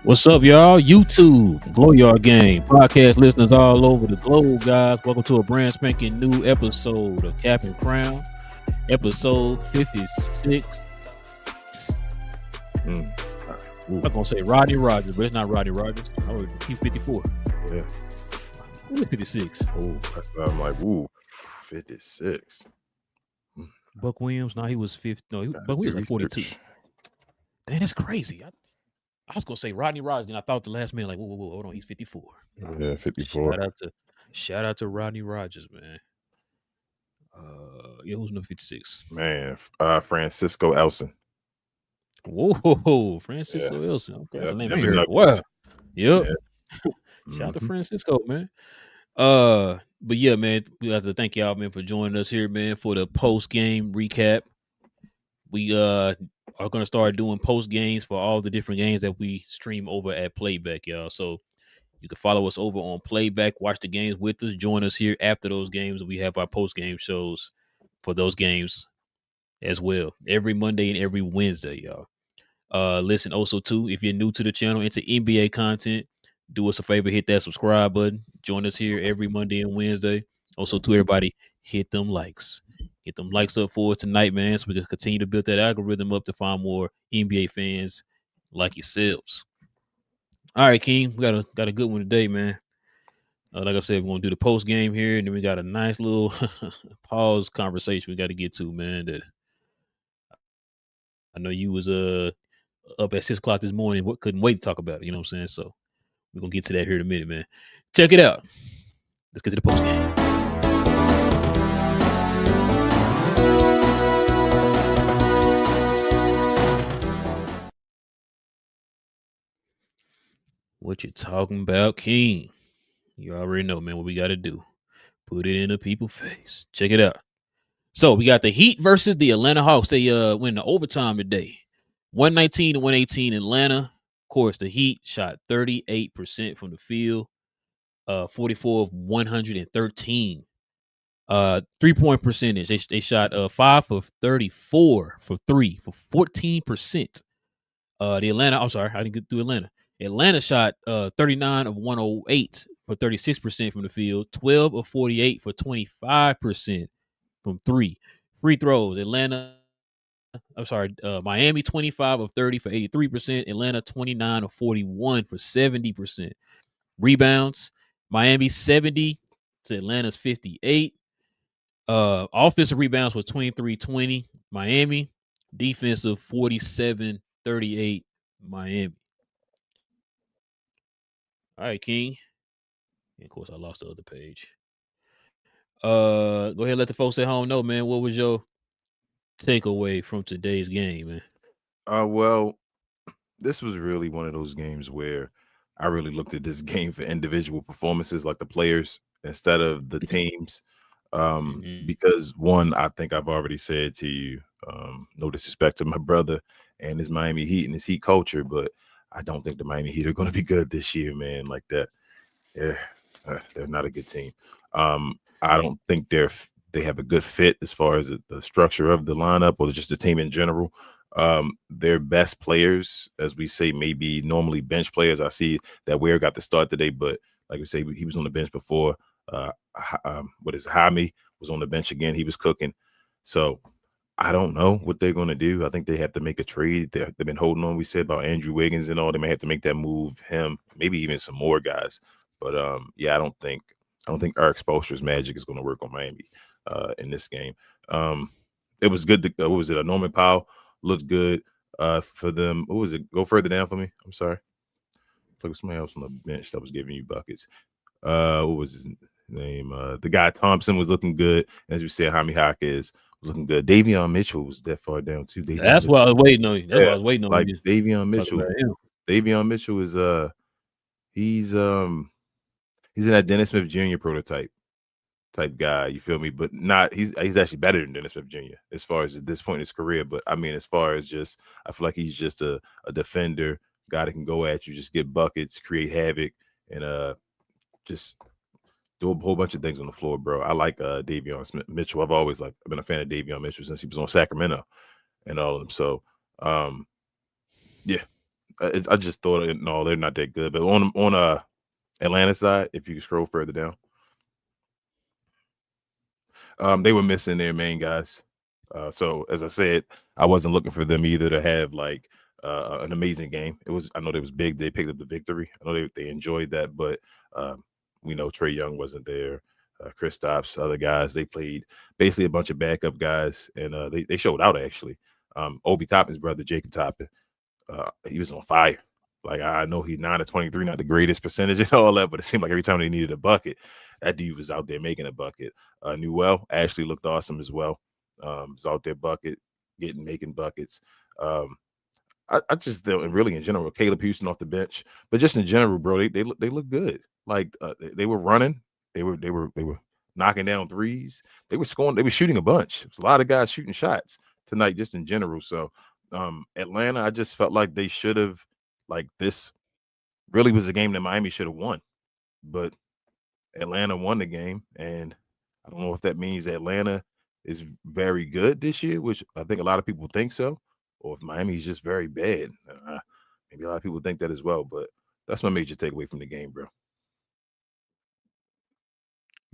What's up, y'all? YouTube, Blow Yard Game, podcast listeners all over the globe, guys. Welcome to a brand spanking new episode of Cap and Crown, episode 56. I'm not gonna say Rodney Rogers, but it's not Rodney Rogers. Oh, he's 54. Yeah. Who's 56? Oh, I'm like, ooh, 56. Buck Williams? No, he was 50. No, Buck Williams was like 42. Dang, that's crazy. I was gonna say Rodney Rogers, and I thought the last man, like, whoa, hold on, he's 54. Yeah, 54. Shout out to Rodney Rogers, man. Yeah, who's number 56? Man, Francisco Elson. Whoa, Francisco Elson. Okay, that's a name I Denver heard. Nuggets. Wow. Yep. Yeah. Shout out to Francisco, man. But yeah, man, we have to thank y'all, man, for joining us here, man, for the post-game recap. We are gonna start doing post games for all the different games that we stream over at Playback, y'all. So you can follow us over on Playback, watch the games with us, join us here after those games. We have our post game shows for those games as well, every Monday and every Wednesday, y'all. Listen, also too, if you're new to the channel into NBA content, do us a favor, hit that subscribe button. Join us here every Monday and Wednesday. Also, to everybody, hit them likes. Get them likes up for us tonight, man, so we can continue to build that algorithm up to find more NBA fans like yourselves. All right, King, we got a good one today, man. Like I said, we're gonna do the post game here, and then we got a nice little pause conversation we got to get to, man. That I know you was up at 6 o'clock this morning, couldn't wait to talk about it. You know what I'm saying? So we're gonna get to that here in a minute, man. Check it out. Let's get to the post game. What you talking about, King? You already know, man, what we got to do. Put it in the people's face. Check it out. So we got the Heat versus the Atlanta Hawks. They win the overtime today. 119 to 118 Atlanta. Of course, the Heat shot 38% from the field. 44 of 113. 3-point percentage. They shot 5 of 34 for 3 for 14%. The Atlanta, I'm sorry, I didn't get through Atlanta. Atlanta shot 39 of 108 for 36% from the field, 12 of 48 for 25% from 3. Free throws, Miami 25 of 30 for 83%, Atlanta 29 of 41 for 70%. Rebounds, Miami 70 to Atlanta's 58. Offensive rebounds was 23-20 Miami, defensive 47-38 Miami. All right, King. And of course, I lost the other page. Go ahead and let the folks at home know, man. What was your takeaway from today's game, man? Well, this was really one of those games where I really looked at this game for individual performances, like the players, instead of the teams. Because one, I think I've already said to you, no disrespect to my brother and his Miami Heat and his Heat culture, but I don't think the Miami Heat are going to be good this year, man. Like that, yeah, they're not a good team. I don't think they have a good fit as far as the structure of the lineup or just the team in general. Their best players, as we say, maybe normally bench players. I see that Ware got the start today, but like we say, he was on the bench before. Jaime was on the bench again. He was cooking. So I don't know what they're going to do. I think they have to make a trade. They've been holding on. We said about Andrew Wiggins and all. They may have to make that move. Him, maybe even some more guys. But yeah, I don't think Eric Spoelstra's magic is going to work on Miami in this game. it was good. What was it? Norman Powell looked good for them. What was it? Go further down for me. I'm sorry. Look, somebody else on the bench that was giving you buckets. What was his name? The guy Thompson was looking good. As we said, Jaime Hawkes was looking good. Davion Mitchell was that far down too. That's what I was waiting on. That's what I was waiting on. Like You Davion talk Mitchell. about him. Davion Mitchell is he's in that Dennis Smith Jr. prototype type guy. You feel me? But not he's actually better than Dennis Smith Jr. as far as at this point in his career. But I mean, as far as just I feel like he's just a defender, guy that can go at you, just get buckets, create havoc, and just do a whole bunch of things on the floor, bro. I like Davion Mitchell. I've been a fan of Davion Mitchell since he was on Sacramento and all of them. So, yeah, I just thought no, they're not that good. But on Atlanta side, if you scroll further down, they were missing their main guys. So as I said, I wasn't looking for them either to have like an amazing game. I know it was big. They picked up the victory. I know they enjoyed that, but we know Trae Young wasn't there. Kristaps, other guys, they played basically a bunch of backup guys, and they showed out actually. Obi Toppin's brother, Jacob Toppin, he was on fire. Like I know he's 9 of 23, not the greatest percentage and all that, but it seemed like every time they needed a bucket, that dude was out there making a bucket. Newell actually looked awesome as well. Was out there making buckets. I just really in general, Caleb Houston off the bench, but just in general, bro, they look good. Like they were running, they were knocking down threes. They were scoring. They were shooting a bunch. There was a lot of guys shooting shots tonight, just in general. So Atlanta, I just felt like they should have. Like this really was a game that Miami should have won, but Atlanta won the game, and I don't know if that means Atlanta is very good this year, which I think a lot of people think so, or if Miami is just very bad. Maybe a lot of people think that as well, but that's my major takeaway from the game, bro.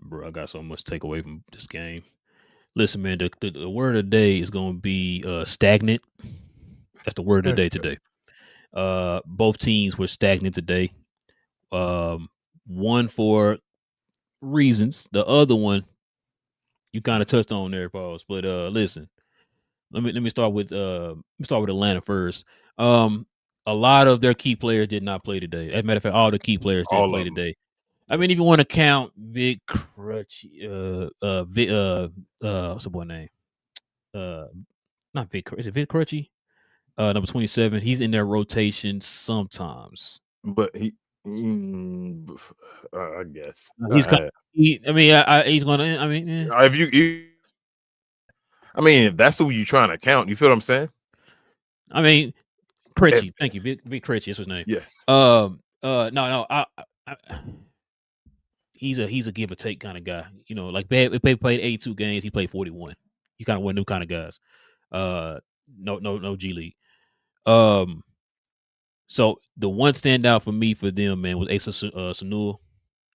Bro, I got so much to take away from this game. Listen, man, the word of the day is going to be stagnant. That's the word of the day today. Both teams were stagnant today. One for reasons, the other one you kind of touched on there, Pauls. But listen, let me start with Atlanta first. A lot of their key players did not play today. As a matter of fact, all the key players didn't play today. I mean, if you want to count Vic Crutchy, what's the boy name? Not Vic. Is it Vic Crutchy? Number 27. He's in their rotation sometimes. But I guess He's kind. He's going to. I mean, if that's who you're trying to count, you feel what I'm saying? I mean, Critchy. Thank you, Vic Critchy. That's his name. Yes. No. He's a give or take kind of guy. You know, like if they played 82 games, he played 41. He's kind of one of them kind of guys. No G League. So the one standout for me for them, man, was Asa Newell.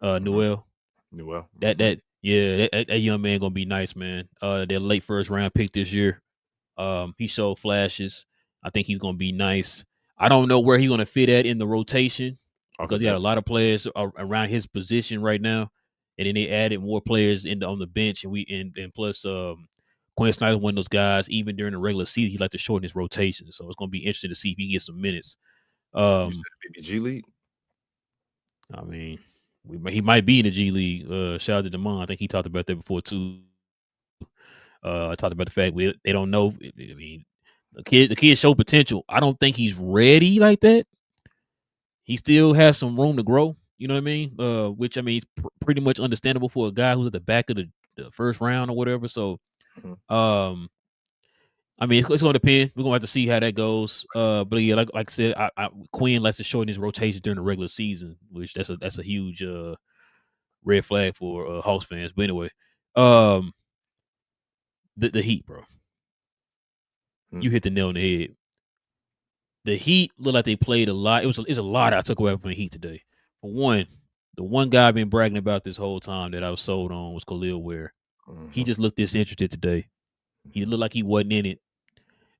Newell. That young man gonna be nice, man. Their late first round pick this year. He showed flashes. I think he's gonna be nice. I don't know where he's gonna fit at in the rotation because he had a lot of players around his position right now, and then they added more players on the bench, and plus Quinn Snyder, one of those guys. Even during the regular season, he liked to shorten his rotation, so it's gonna be interesting to see if he gets some minutes. You said maybe G League. I mean, he might be in the G League. Shout out to Damon. I think he talked about that before too. I talked about the fact they don't know. I mean, the kid showed potential. I don't think he's ready like that. He still has some room to grow. You know what I mean? Which I mean, is pretty much understandable for a guy who's at the back of the first round or whatever. So, I mean, it's going to depend. We're going to have to see how that goes. But yeah, like I said, Quinn likes to shorten his rotation during the regular season, which that's a huge red flag for Hawks fans. But anyway, the Heat, bro. You hit the nail on the head. The Heat looked like they played a lot. It's a lot I took away from the Heat today. For one, the one guy I've been bragging about this whole time that I was sold on was Khalil Ware. He just looked disinterested today. He looked like he wasn't in it.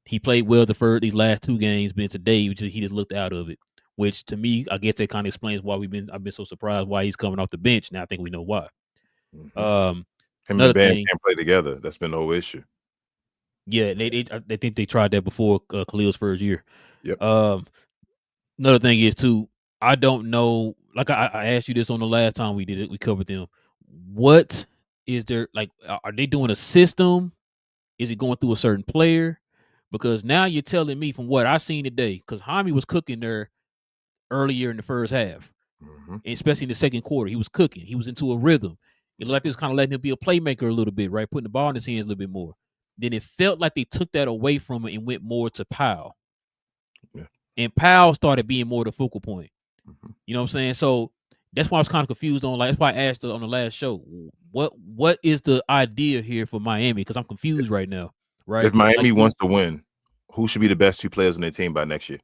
He played well these last two games, but today he just looked out of it. Which to me, I guess that kind of explains why I've been so surprised why he's coming off the bench. Now I think we know why. Him and Bam can't play together. That's been no issue. Yeah, they think they tried that before Khalil's first year. Yep. Another thing is too, I don't know. Like I asked you this on the last time we did it. We covered them. What is there like? Are they doing a system? Is it going through a certain player? Because now you're telling me from what I seen today, because Jaime was cooking there earlier in the first half, Mm-hmm. and especially in the second quarter, he was cooking. He was into a rhythm. It looked like it was kind of letting him be a playmaker a little bit, right? Putting the ball in his hands a little bit more. Then it felt like they took that away from him and went more to Powell. Yeah. And Powell started being more the focal point. Mm-hmm. You know what I'm saying? So that's why I was kind of confused on. Like that's why I asked on the last show, what is the idea here for Miami? Because I'm confused right now. Right? If Miami wants to win, who should be the best 2 players on their team by next year?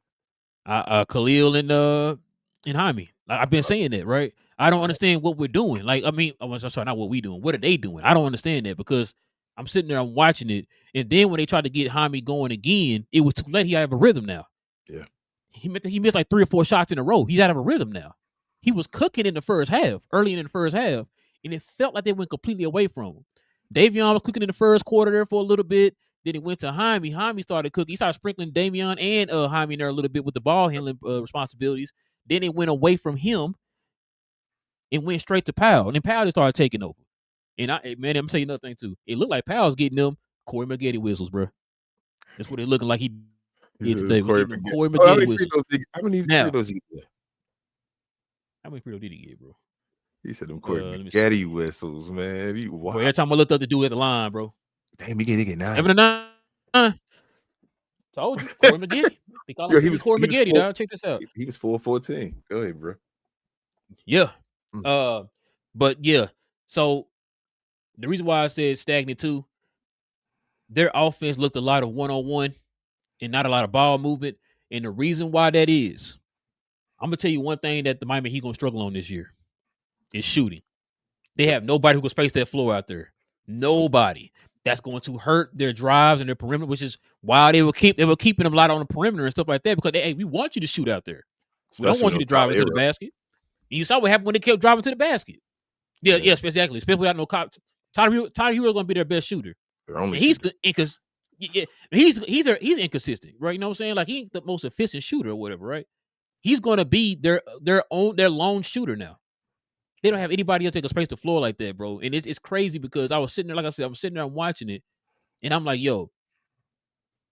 Khalil and Jaime. I've been saying that, right? I don't understand what we're doing. Like, I mean, I'm sorry, not what we doing. What are they doing? I don't understand that because I'm sitting there, I'm watching it, and then when they tried to get Jaime going again, it was too late. He have a rhythm now. Yeah. He missed like 3 or 4 shots in a row. He's out of a rhythm now. He was cooking in the first half, early in the first half, and it felt like they went completely away from him. Davion was cooking in the first quarter there for a little bit. Then it went to Jaime. Jaime started cooking. He started sprinkling Davion and Jaime in there a little bit with the ball handling responsibilities. Then it went away from him and went straight to Powell. And then Powell just started taking over. And I'm telling you another thing too. It looked like Powell's getting them Corey Maggette whistles, bro. That's what it looking like he did today. Was getting them Corey Maggette whistles. How many Now, free throws he get? How many free throws did he get, bro? He said them Corey Maggette whistles, man. Bro, every time I looked up to do at the line, bro. Damn, he get 9. 7 to 9. Told you, Corey Maggette. They call him Corey Maggette, dog. Check this out. He was 4-14. Go ahead, bro. Yeah. But yeah. So the reason why I said stagnant too, their offense looked a lot of 1-on-1 and not a lot of ball movement. And the reason why that is, I'm gonna tell you one thing that the Miami Heat gonna struggle on this year is shooting. They have nobody who can space that floor out there. Nobody. That's going to hurt their drives and their perimeter, which is why they were keeping them a lot on the perimeter and stuff like that. Because we want you to shoot out there. We don't want you to drive into the basket. And you saw what happened when they kept driving to the basket. Yeah, yes, exactly. Especially without no cop. Tyler Hero is going to be their best shooter. And he's inconsistent, right? You know what I'm saying? Like he ain't the most efficient shooter or whatever, right? He's going to be their lone shooter now. They don't have anybody else that can space the floor like that, bro. And it's crazy because I was sitting there, like I said, I'm sitting there watching it, and I'm like, yo,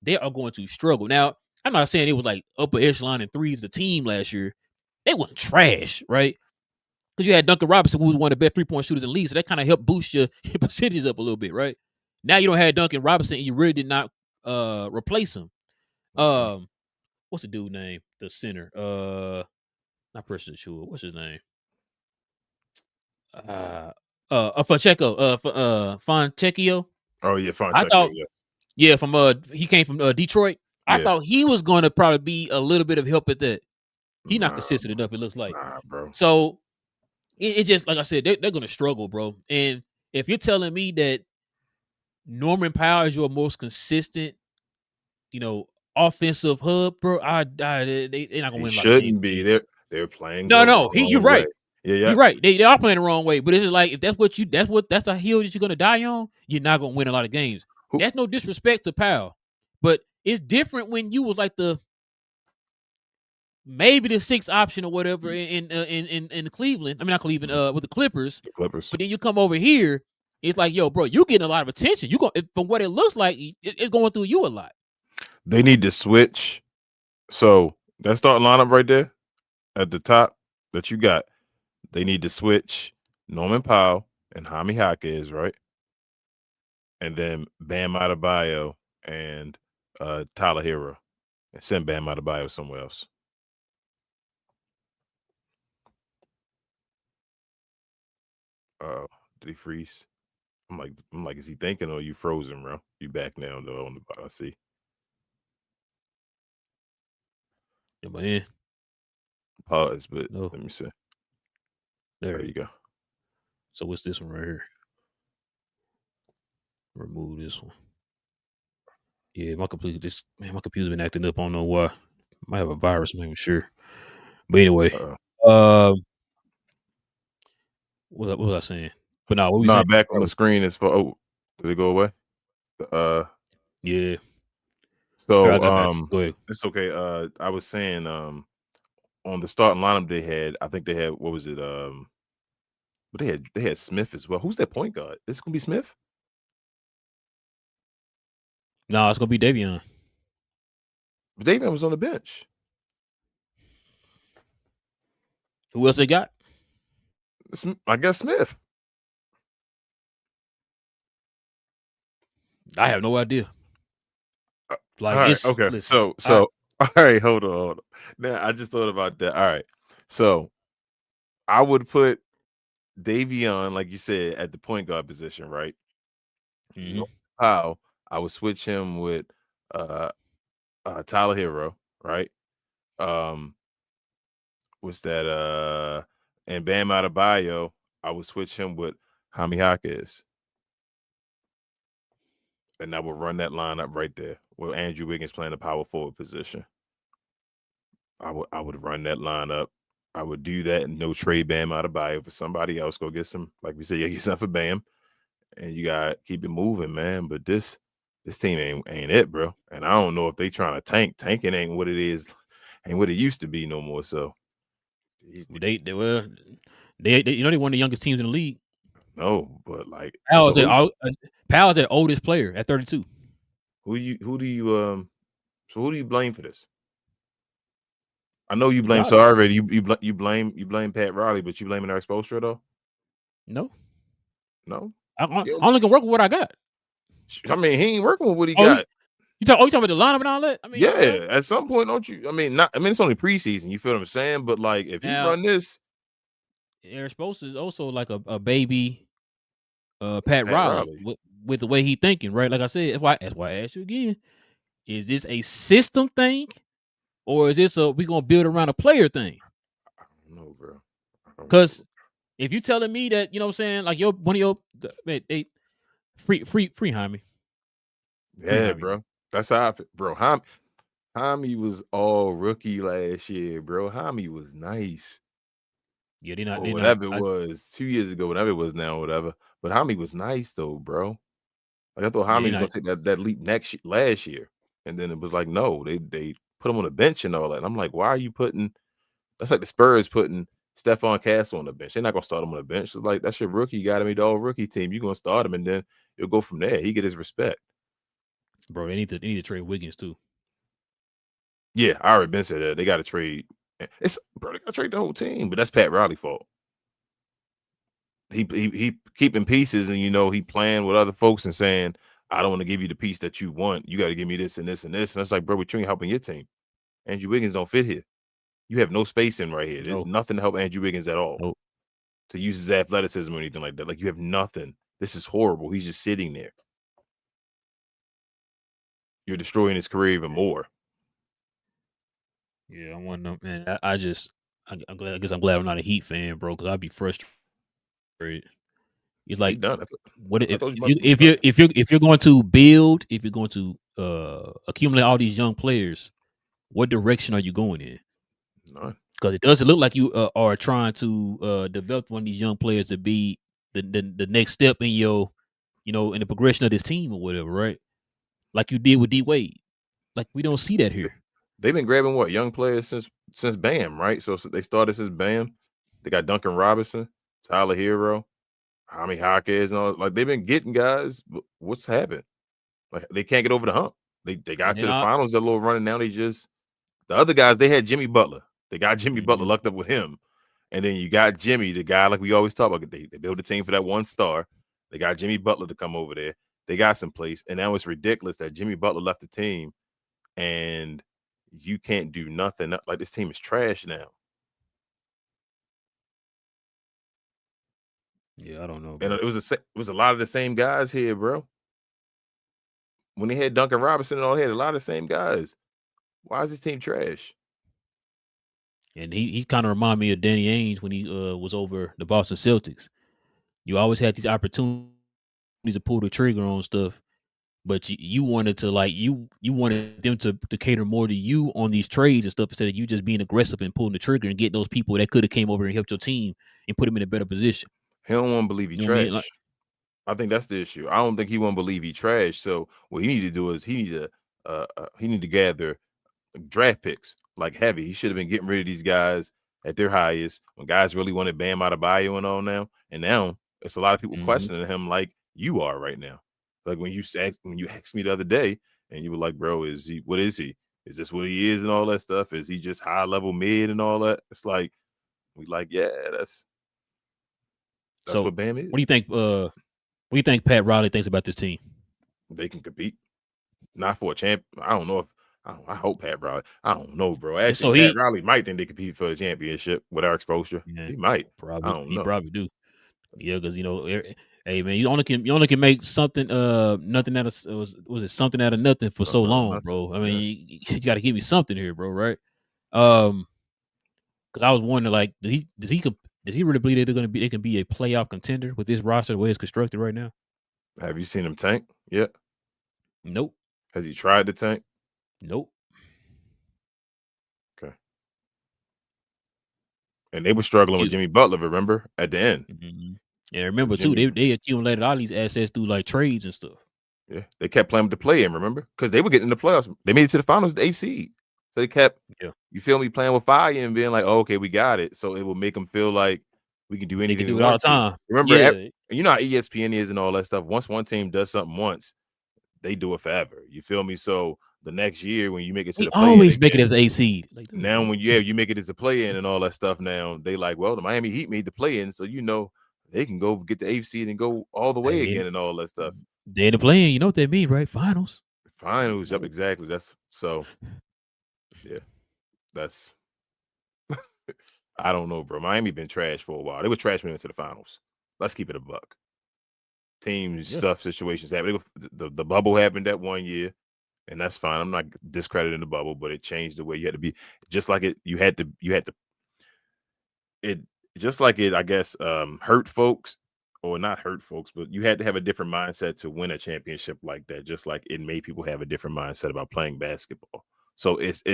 they are going to struggle. Now, I'm not saying it was like upper echelon and threes the team last year. They wasn't trash, right? Because you had Duncan Robinson, who was one of the best 3-point shooters in the league, so that kind of helped boost your percentages up a little bit, right? Now you don't have Duncan Robinson, and you really did not replace him. What's the dude name? The center. Not Preston Chua. What's his name? Fonseca, Fontecchio. Oh yeah, Fontecchio. I thought, yeah, from he came from Detroit. I thought he was going to probably be a little bit of help at that. He's not consistent enough. It looks like, bro. So it just, like I said, they're going to struggle, bro. And if you're telling me that Norman Powell is your most consistent, offensive hub, bro, they're not going to win. Shouldn't be. They're playing. No, you're right. Yeah. You're right. They are playing the wrong way. But it's just like, if that's a hill that you're gonna die on, you're not gonna win a lot of games. That's no disrespect to Powell, but it's different when you was like maybe the 6th option or whatever in Cleveland. I mean, not Cleveland. With the Clippers. But then you come over here, it's like, yo, bro, you getting a lot of attention. From what it looks like, it's going through you a lot. They need to switch. So that starting lineup right there at the top that you got. They need to switch Norman Powell and Jaime HAWKS, right? And then Bam Adebayo and Tyler Hero. And send Bam Adebayo somewhere else. Did he freeze? I'm like, is he thinking or you frozen, bro? You back now though on the bottom. I see. Am I in? Pause, but no. Let me see. There you go. So what's this one right here? Remove this one. Yeah, my computer's been acting up. I don't know why. Might have a virus, I'm not even sure. But anyway, what was I saying? But no, what we saying? Back on the screen is for. Oh, did it go away? Yeah. Here, So I got you. Go ahead. it's okay. I was saying on the starting lineup they had, I think they had what was it? But they had Smith as well. Who's that point guard? This gonna be Smith? No, it's gonna be Davion. But David was on the bench. Who else they got? I guess Smith. I have no idea. All Like right, it's okay. listen. So all right, hold on. Now I just thought about that. All right. So I would put Davion, like you said, at the point guard position, right? Mm-hmm. No Powell. I would switch him with uh Tyler Hero, right? Um what's that and Bam Adebayo, I would switch him with HAWKS. And I would run that lineup right there with Andrew Wiggins playing the power forward position. I would run that lineup. I would do that and no trade Bam Adebayo for somebody else. Go get some, like we said, get something for Bam, and you got keep it moving, man. But this team ain't it, bro. And I don't know if they trying to tank. Tanking ain't what it is, ain't what it used to be no more. So They you know they one of the youngest teams in the league. no, but like Powell's so Powell's their oldest player at 32. who do you blame for this? I know you blame. So Riley. already you blame Pat Riley, but you blaming Eric Spoelstra though? No, No, I yeah. only can work with what I got. I mean, he ain't working with what he Oh, got. you talking about the lineup and all that? I mean, yeah. Yeah, at some point, don't you? I mean, not. I mean, it's only preseason. You feel what I'm saying? But like, if he Now, run this, Eric Spoelstra is also like a baby Pat Pat Riley Riley, with the way he thinking, right? Like I said, that's why I asked you again. Is this a system thing, or is this we gonna build around a player thing? I don't know, bro. I don't Because know. if you telling me that, you know what I'm saying, like one of your they free Jaime. Free Yeah, Jaime, bro. bro. That's how I feel, bro. Jaime was all rookie last year, bro. Jaime was nice. Yeah, Or they not whatever it was 2 years ago, whatever it was now, whatever. But Jaime was nice though, bro. Like I thought yeah, Jaime they was gonna not take that leap last year. And then it was like, no, they put him on the bench and all that. And I'm like, why are you putting that's like the Spurs putting Stephon Castle on the bench. They're not gonna start him on the bench. It's like that's your rookie. You got to be the all rookie team. You're gonna start him, and then you'll go from there. He get his respect. bro. They need to trade Wiggins too. Yeah, I already been said that. They got to trade. It's bro, they got to trade the whole team, but that's Pat Riley's fault. He keeping pieces, and he playing with other folks and saying, I don't want to give you the piece that you want. You got to give me this and this and this. And it's like, bro, we're trying helping your team. Andrew Wiggins don't fit here. You have no space in right here. There's No, nothing to help Andrew Wiggins at all. no. To use his athleticism or anything like that. Like you have nothing. This is horrible. He's just sitting there. You're destroying his career even more. Yeah, I want to know, man. I'm glad. I guess I'm glad I'm not a Heat fan, bro, because I'd be frustrated. It's They like, done. what I if told you about you them done. if you're going to build, if you're going to accumulate all these young players, what direction are you going in? None. Because it doesn't look like you are trying to develop one of these young players to be the next step in your, in the progression of this team or whatever, right? Like you did with D Wade. Like we don't see that here. They've been grabbing what young players since Bam, right? So they started since Bam. They got Duncan Robinson, Tyler Hero, Jaime Jaquez, and all. Like they've been getting guys. But what's happened? Like they can't get over the hump. They got And to then the finals. They're a little running now. The other guys. They had Jimmy Butler. They got Jimmy Butler Mhm. lucked up with him. And then you got Jimmy, the guy like we always talk about. They build a team for that one star. They got Jimmy Butler to come over there. They got some place. And now it's ridiculous that Jimmy Butler left the team and you can't do nothing. Like this team is trash now. Yeah, I don't know, And bro. it was a lot of the same guys here, bro. When they had Duncan Robinson and all, they had a lot of the same guys. Why is this team trash? And he kind of reminded me of Danny Ainge when he was over the Boston Celtics. You always had these opportunities to pull the trigger on stuff, but you wanted to like you wanted them to cater more to you on these trades and stuff instead of you just being aggressive and pulling the trigger and get those people that could have came over and helped your team and put them in a better position. He don't want to believe he You know what I mean? Like, trash. I think that's the issue. I don't think he won't believe he trash. So what he need to do is he need to gather draft picks like heavy. He should have been getting rid of these guys at their highest when guys really wanted Bam out of bio and all now. And now it's a lot of people questioning him like you are right now. Like when you asked me the other day and you were like, bro, what is he? Is this what he is and all that stuff? Is he just high level mid and all that? It's like we like, yeah, that's So what Bam is. what do you think? What do you think Pat Riley thinks about this team? They can compete. Not for a champ. I don't know if I hope Pat Riley. I don't know, bro. Actually, So Pat he Riley might think they compete for the championship with our exposure. yeah, He might. I probably don't he know. probably do. Yeah, because hey man, you only can make something nothing out of was it something out of nothing for so Something out of long, nothing. bro. I Yeah. mean, you got to give me something here, bro, right? Because I was wondering, like, does he really believe they can be a playoff contender with this roster the way it's constructed right now? Have you seen him tank yet? Nope, Has he tried to tank? nope. Okay. And they were struggling with Excuse Jimmy Butler, remember, at the end. me. And With remember too, Jimmy. they accumulated all these assets through like trades and stuff. Yeah. They kept playing with the play in, remember? Because they were getting in the playoffs. They made it to the finals, the 8th seed. So they kept, Yeah, you feel me, playing with fire and being like, oh, okay, we got it. So it will make them feel like we can do they can anything we do it all want the to. time. Remember, Yeah, you know how ESPN is and all that stuff. Once one team does something once, they do it forever. You feel me? So the next year when you make it to we the play in always make it again, as a seed. Like, dude, now what? when you make it as a play in and all that stuff, now they like, well, the Miami Heat made the play in, so they can go get the 8th seed and go all the way Hey, again and all that stuff. they're the playing. You know what they mean, right? Finals. Finals, yep, exactly. That's so. Yeah, that's. I don't know, bro. Miami been trash for a while. They were trash when they went to the finals. Let's keep it a buck. Teams, Yeah. stuff, situations happen. The bubble happened that one year. And that's fine. I'm not discrediting the bubble, but it changed the way you had to be. Just like it, it just like it, I guess, hurt folks or not hurt folks, but you had to have a different mindset to win a championship like that. Just like it made people have a different mindset about playing basketball. So it's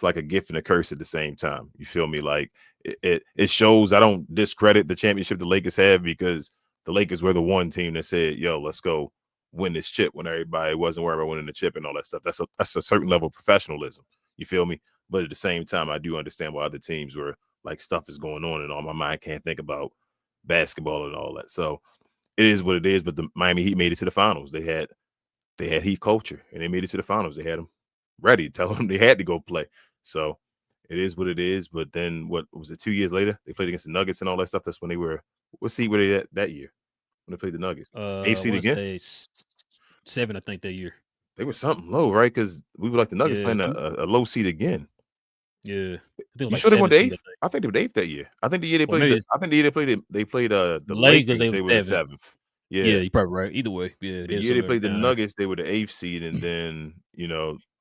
like a gift and a curse at the same time. You feel me? Like it shows. I don't discredit the championship the Lakers have because the Lakers were the one team that said, "Yo, let's go win this chip," when everybody wasn't worried about winning the chip and all that stuff. That's a certain level of professionalism. You feel me? But at the same time, I do understand why other teams were like stuff is going on and all my mind can't think about basketball and all that. So it is what it is. But the Miami Heat made it to the finals. They had Heat culture and they made it to the finals. They had them ready, tell them they had to go play. So it is what it is. But then what was it? 2 years later, they played against the Nuggets and all that stuff. That's when they were. What seed were they at that year when they played the Nuggets? Eighth I seed want to again. say 7, I think, that year. They were something low, right? Because we were like the Nuggets Yeah, playing a low seed again. yeah. I think it was You like should have won 7 the seed, I eighth. think. I think they were the eighth that year. I think the year they Or played maybe the. it's I think the year they played the Lakers. Lakers. They were They were the 7. seventh. Yeah, Yeah, you're probably right. Either way, yeah, the they're year they somewhere played the down there. Nuggets, they were the eighth seed, and then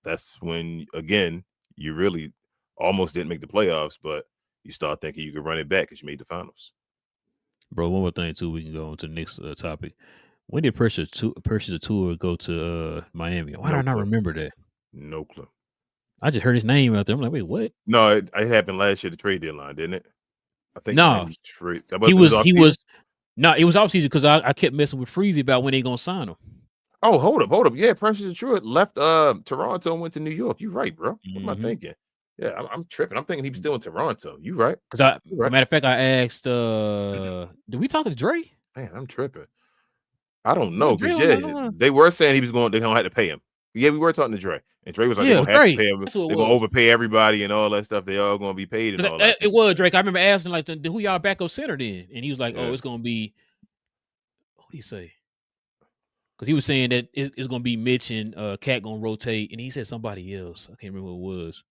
that's when again you really almost didn't make the playoffs, but you start thinking you could run it back because you made the finals. Bro, one more thing too. We can go on to the next topic. When did Pressure Tour go to Miami? Why do I No not clue. remember that? No clue. I just heard his name out there. I'm like, wait, what? No, it happened last year, the trade deadline, didn't it? I think No, Miami trade. he It was was off he season. was no, it was off season because I kept messing with Freezy about when they gonna sign him. Oh, hold up. Yeah, Precious Truitt left Toronto and went to New York. You right, bro. What am I Mm-hmm. thinking? Yeah, I'm tripping. I'm thinking he was still in Toronto. You right. Because You right. matter of fact, I asked, did we talk to Dre? Man, I'm tripping. I don't Was know it Dre because on yeah, the? they were saying they're gonna have to pay him. Yeah, we were talking to Dre, and Dre was like they're Yeah, it was gonna have to Dre. pay him. That's who it They're gonna was. overpay everybody and all that stuff. They all gonna be paid and Because all that. I it think. was Drake. I remember asking like, who y'all backup center then? And he was like, oh, Yeah, it's gonna be. What did he say? Because he was saying that it's gonna be Mitch and Cat gonna rotate, and he said somebody else. I can't remember who it was.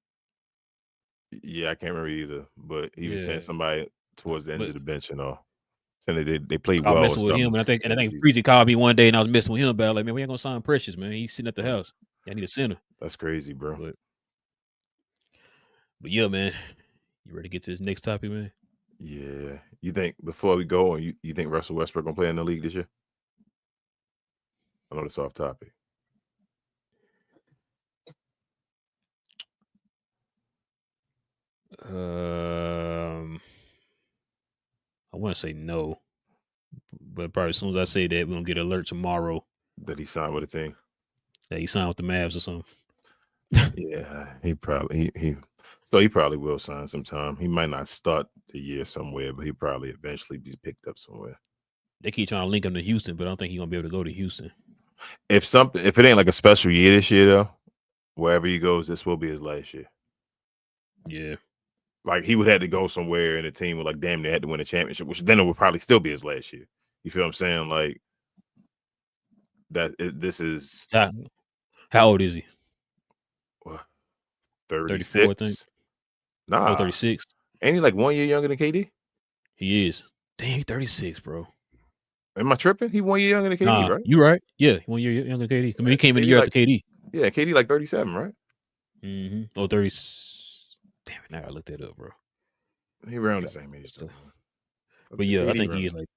yeah, I can't remember either, but he was saying Yeah, somebody towards the end but of the bench and all. Saying they played I was well or messing with him, something and I at think the end of the season. Freezy called me one day, and I was messing with him about like, man, we ain't gonna sign Precious, man. He's sitting at the Yeah, house. I need a center, that's crazy, bro. but yeah, man. You ready to get to this next topic, man? Yeah. You think before we go on, you think Russell Westbrook gonna play in the league this year? I know it's off topic. I want to say no, But probably as soon as I say that, we're gonna get an alert tomorrow that he signed with a team. That he signed with the Mavs or something. Yeah, he probably he probably will sign sometime. He might not start the year somewhere, but he probably eventually be picked up somewhere. They keep trying to link him to Houston, but I don't think he's gonna be able to go to Houston. If it ain't like a special year this year though, wherever he goes, this will be his last year. Yeah. Like he would have to go somewhere and the team would like damn near had to win a championship, which then it would probably still be his last year. You feel what I'm saying? Like this is how old is he? 36. 34, I think. Nah. 36. Ain't he like 1 year younger than KD? He is. Damn, he's 36, bro. Am I tripping? He 1 year younger than KD, nah, right? You right. Yeah, 1 year younger than KD. I mean, he came in the year after KD. Yeah, KD like 37, right? Mm-hmm. Oh, 30. Damn it, now I looked that up, bro. He around the same age. So, but yeah, KD I think he is like.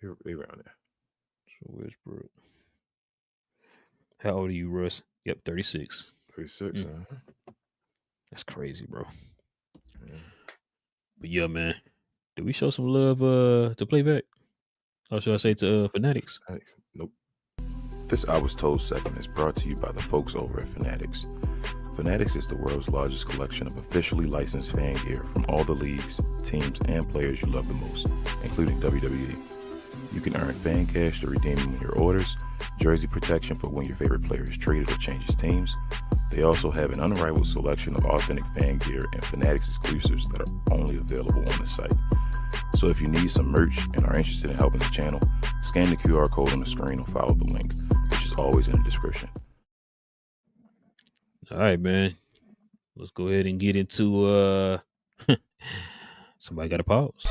He around there. So where's bro? How old are you, Russ? Yep, 36. 36. That's crazy, bro. Yeah. But yeah, man. Did we show some love to Playback? Or should I say to Fanatics? Nope. This I Was Told segment is brought to you by the folks over at Fanatics. Fanatics is the world's largest collection of officially licensed fan gear from all the leagues, teams, and players you love the most, including WWE. You can earn fan cash to redeem them in your orders, jersey protection for when your favorite player is traded or changes teams. They also have an unrivaled selection of authentic fan gear and Fanatics exclusives that are only available on the site. So if you need some merch and are interested in helping the channel, scan the QR code on the screen or follow the link, which is always in the description. All right, man. Let's go ahead and get into somebody got to pause.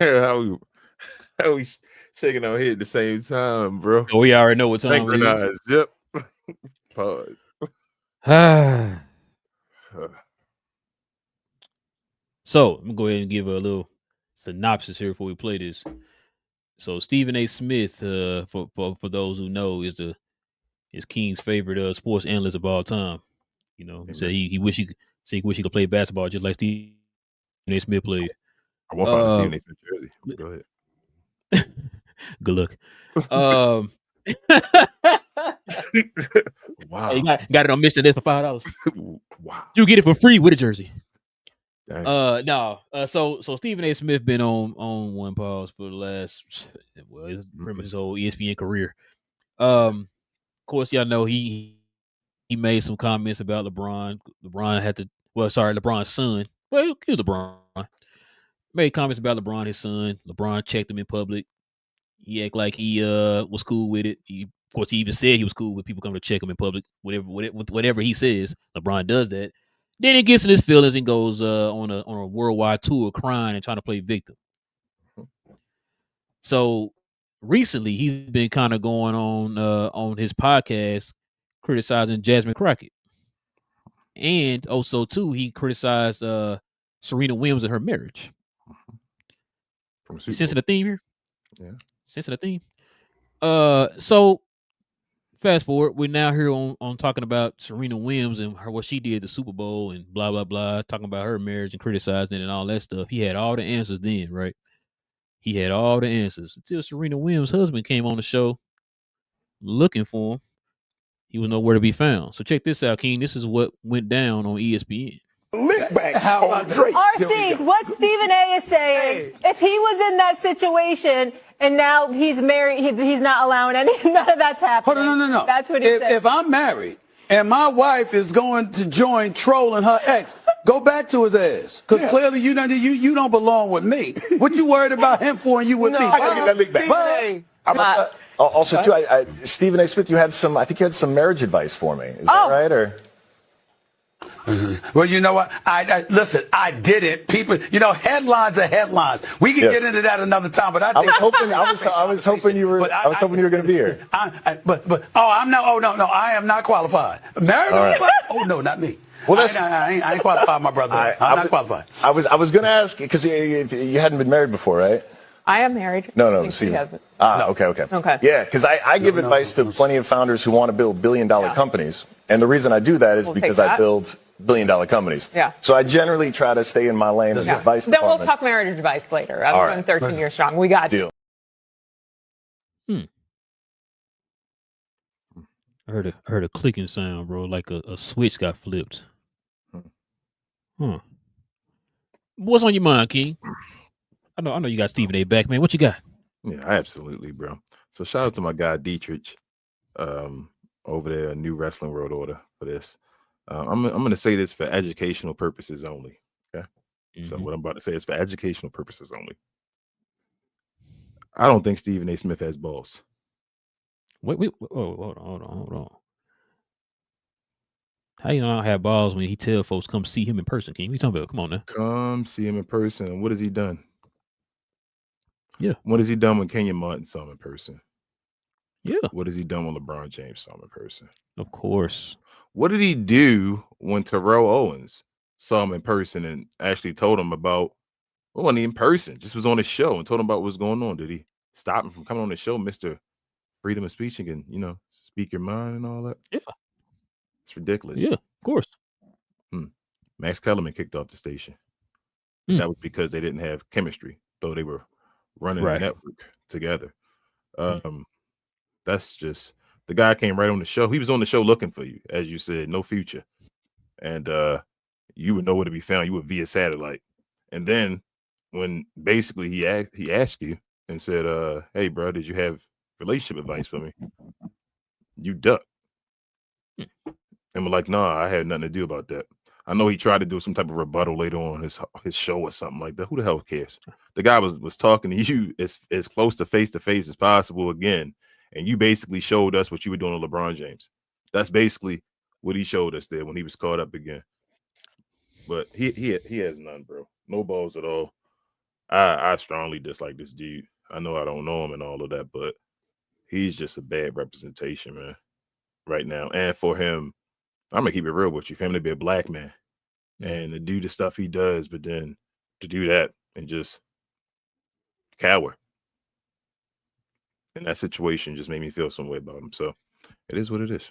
How we shaking our head at the same time, bro? Oh, we already know what time it is. Yep. Pause. So I'm gonna go ahead and give a little synopsis here before we play this. So Stephen A. Smith, for those who know, is King's favorite sports analyst of all time. You know, he said he wish he could play basketball just like Stephen A. Smith played. I won't find a Stephen A. Smith jersey. Go ahead. Good luck. Wow. Hey, got it on Mr. This for $5. Wow. You get it for free with a jersey. Dang. No. So Stephen A. Smith been on One Pause for the last it's pretty much his whole ESPN career. Of course, y'all know he made some comments about LeBron. LeBron's son. Well, he was LeBron. Made comments about LeBron, his son. LeBron checked him in public. He act like he was cool with it. Of course, he even said he was cool with people coming to check him in public. Whatever he says, LeBron does that. Then he gets in his feelings and goes on a worldwide tour, crying and trying to play victim. So recently, he's been kind of going on his podcast criticizing Jasmine Crockett, and also too he criticized Serena Williams and her marriage. Sense of the theme here? Yeah. Sense of the theme? So fast forward, we're now here on talking about Serena Williams and what she did at the Super Bowl and blah, blah, blah, talking about her marriage and criticizing it and all that stuff. He had all the answers then, right? He had all the answers until Serena Williams' husband came on the show looking for him. He was nowhere to be found. So check this out, King. This is what went down on ESPN. How about Drake? RC's what Stephen A is saying. Hey. If he was in that situation and now he's married, he's not allowing none of that's happening. Hold on, no. That's what he said. If I'm married and my wife is going to join trolling her ex, go back to his ass. Because clearly you don't belong with me. What you worried about him for and you with me? I gotta get that link back. Also, too, Stephen A. Smith, I think you had some marriage advice for me. Is that right? Or Well, you know what? Listen. I didn't. People, headlines are headlines. We can get into that another time. But I was hoping you were going to be here. I'm not. Oh no, I am not qualified. Married? Right. Oh no, not me. Well, I ain't qualified, my brother. I'm not qualified. I was going to ask because you hadn't been married before, right? I am married. No, see. Okay. Yeah, because I give advice to plenty of founders who want to build billion-dollar companies. And the reason I do that is because I build billion-dollar companies. Yeah. So I generally try to stay in my lane as advice department. Then we'll talk marriage advice later. I'm going 13 years strong. We got deal. I heard a clicking sound, bro, like a switch got flipped. What's on your mind, King? I know you got Stephen A. back, man. What you got? Yeah, absolutely, bro. So shout out to my guy Dietrich, over there, New Wrestling World Order for this. I'm going to say this for educational purposes only. Okay. So what I'm about to say is for educational purposes only. I don't think Stephen A. Smith has balls. Wait. Oh, hold on. How you not have balls when he tell folks come see him in person? King, what you talking about? Come on now. Come see him in person. What has he done? Yeah. What has he done when Kenyon Martin saw him in person? Yeah. What has he done when LeBron James saw him in person? Of course. What did he do when Terrell Owens saw him in person and actually told him about, well, wasn't he in person, just was on his show and told him about what's going on? Did he stop him from coming on the show, Mr. Freedom of Speech, and speak your mind and all that? Yeah. It's ridiculous. Yeah, of course. Max Kellerman kicked off the station. That was because they didn't have chemistry, though they were running the network together. That's just, the guy came right on the show. He was on the show looking for you, as you said, no future. And you would know where to be found. You would via satellite. And then when basically he asked you and said, hey, bro, did you have relationship advice for me? You ducked. And we're like, nah, I had nothing to do about that. I know he tried to do some type of rebuttal later on his show or something like that. Who the hell cares? The guy was talking to you as close to face as possible again. And you basically showed us what you were doing to LeBron James. That's basically what he showed us there when he was caught up again. But he has none, bro. No balls at all. I strongly dislike this dude. I know I don't know him and all of that, but he's just a bad representation, man, right now. And for him, I'm gonna keep it real with you, for him to be a black man and to do the stuff he does, but then to do that and just cower. And that situation just made me feel some way about him. So it is what it is.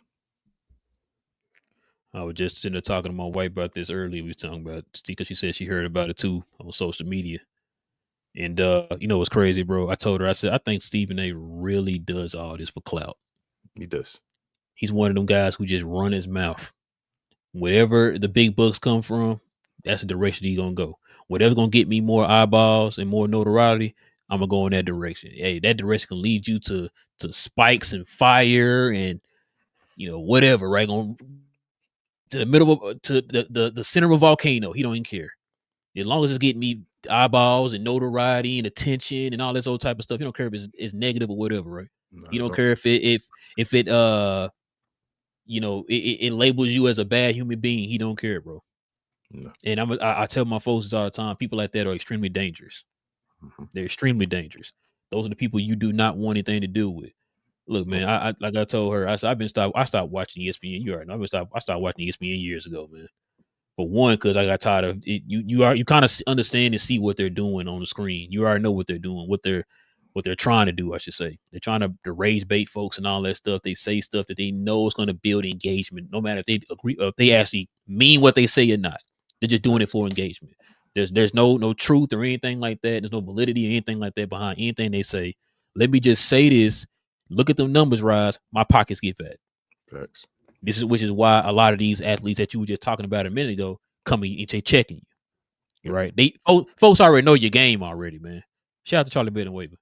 I was just sitting there talking to my wife about this earlier. We was talking about it because she said she heard about it too on social media. And what's crazy, bro? I told her, I said, I think Stephen A. really does all this for clout. He does. He's one of them guys who just run his mouth. Wherever the big bucks come from, that's the direction he's gonna go. Whatever's gonna get me more eyeballs and more notoriety, I'm gonna go in that direction. Hey, that direction can lead you to spikes and fire and whatever, right? To the middle of the center of a volcano. He don't even care. As long as it's getting me eyeballs and notoriety and attention and all this old type of stuff, he don't care if it's negative or whatever, right? He don't care if it it labels you as a bad human being. He don't care, bro. No. And I tell my folks all the time, people like that are extremely dangerous. They're extremely dangerous. Those are the people you do not want anything to do with. Look, man, I like I told her, I said I stopped watching ESPN. You already know. I stopped watching ESPN years ago, man. For one, because I got tired of it. You kind of understand and see what they're doing on the screen. You already know what they're doing, what they're trying to do, I should say. They're trying to raise bait folks and all that stuff. They say stuff that they know is going to build engagement, no matter if they agree, if they actually mean what they say or not. They're just doing it for engagement. There's no truth or anything like that. There's no validity or anything like that behind anything they say. Let me just say this. Look at them numbers rise. My pockets get fat. Facts. Which is why a lot of these athletes that you were just talking about a minute ago coming and checking you. Right? Folks already know your game already, man. Shout out to Charlie Bell and Weaver.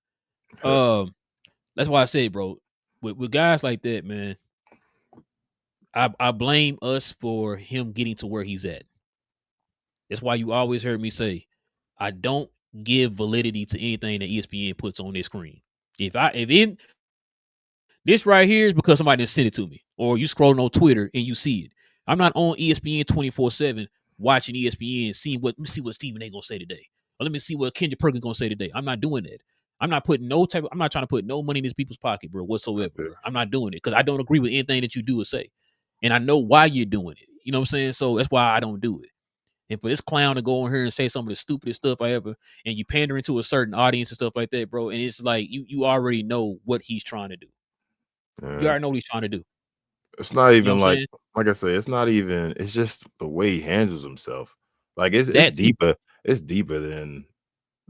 That's why I say, bro, with guys like that, man, I blame us for him getting to where he's at. That's why you always heard me say, I don't give validity to anything that ESPN puts on their screen. This right here is because somebody didn't send it to me, or you scrolling on Twitter and you see it. I'm not on ESPN 24/7 watching ESPN, seeing let me see what Stephen A. gonna say today. Or let me see what Kendrick Perkins gonna say today. I'm not doing that. I'm not trying to put no money in these people's pocket, bro, whatsoever. Bro. I'm not doing it because I don't agree with anything that you do or say. And I know why you're doing it. You know what I'm saying? So that's why I don't do it. And for this clown to go on here and say some of the stupidest stuff ever, and you pandering to a certain audience and stuff like that, bro, and it's like you already know what he's trying to do. Yeah. You already know what he's trying to do. It's not even like I say, it's not even. It's just the way he handles himself. Like it's deeper. It's deeper than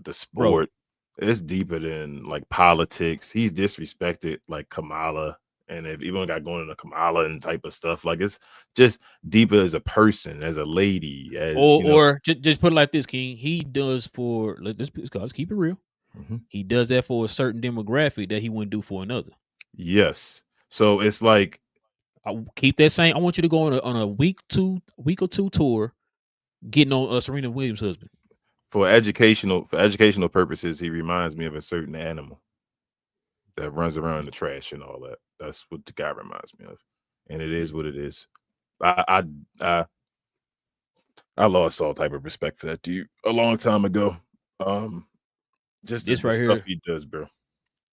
the sport. Bro. It's deeper than like politics. He's disrespected like Kamala. And if even got going into Kamala and type of stuff, like it's just deeper as a person, as a lady, as or just put it like this, King. He does for let's keep it real. Mm-hmm. He does that for a certain demographic that he wouldn't do for another. Yes. So it's like I keep that same. I want you to go on a week or two tour, getting on Serena Williams' husband. For educational purposes, he reminds me of a certain animal that runs around in the trash and all that. That's what the guy reminds me of, and it is what it is. I lost all type of respect for that dude a long time ago. Just this right stuff he does, bro.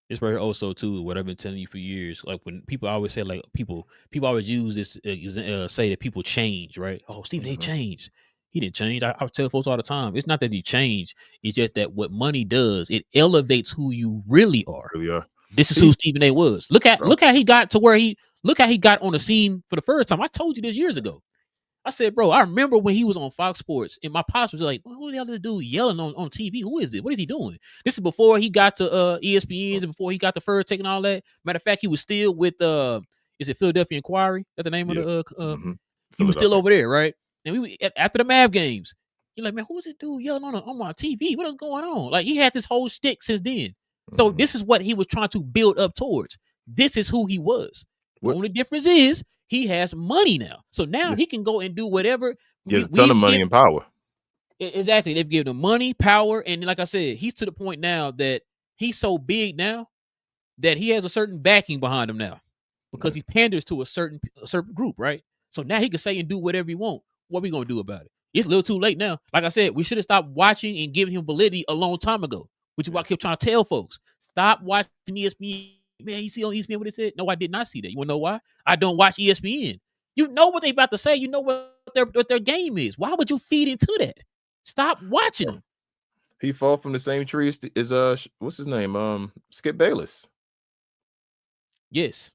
This right here also too. What I've been telling you for years, like when people always say, like people always use this say that people change, right? Oh, Stephen A. changed. He didn't change. I tell folks all the time. It's not that he changed. It's just that what money does, it elevates who you really are. This is who Stephen A. was. Look how he got to where look how he got on the scene for the first time. I told you this years ago. I said, bro, I remember when he was on Fox Sports and my pops was like, who the hell is this dude yelling on TV? Who is it? What is he doing? This is before he got to ESPN and before he got the first take and all that. Matter of fact, he was still with is it Philadelphia Inquiry? That's the name of the he was still over there, right? And we after the Mav games, you're like, man, who is this dude yelling on my TV? What is going on? Like he had this whole shtick since then. So this is what he was trying to build up towards. This is who he was. The only difference is he has money now. So now he can go and do whatever. He has a ton of money and power. Exactly. They've given him money, power. And like I said, he's to the point now that he's so big now that he has a certain backing behind him now because he panders to a certain group, right? So now he can say and do whatever he wants. What are we going to do about it? It's a little too late now. Like I said, we should have stopped watching and giving him validity a long time ago, which is what I kept trying to tell folks. Stop watching ESPN. Man, you see on ESPN what it said? No, I did not see that. You want to know why? I don't watch ESPN. You know what they about to say. You know what their game is. Why would you feed into that? Stop watching them. He fall from the same tree as what's his name? Skip Bayless. Yes,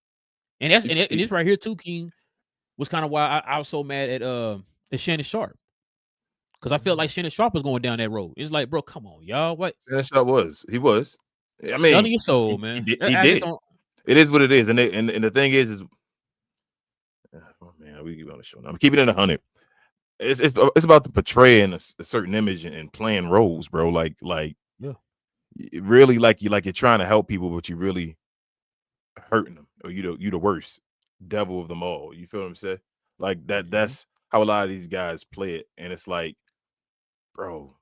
and that's and this right here too, King, was kind of why I was so mad at Shannon Sharp. Because I felt like Shannon Sharp was going down that road. It's like, bro, come on, y'all. What? Shannon Sharp was. He was. I mean, selling your soul, man. He did. It is what it is, and the thing is, oh man, we keep on the show now. I'm keeping it 100. It's about the portraying a certain image and playing roles, bro. Like yeah, really, like you're trying to help people, but you really hurting them, or you the worst devil of them all. You feel what I'm saying? Like that. That's how a lot of these guys play it, and it's like, bro.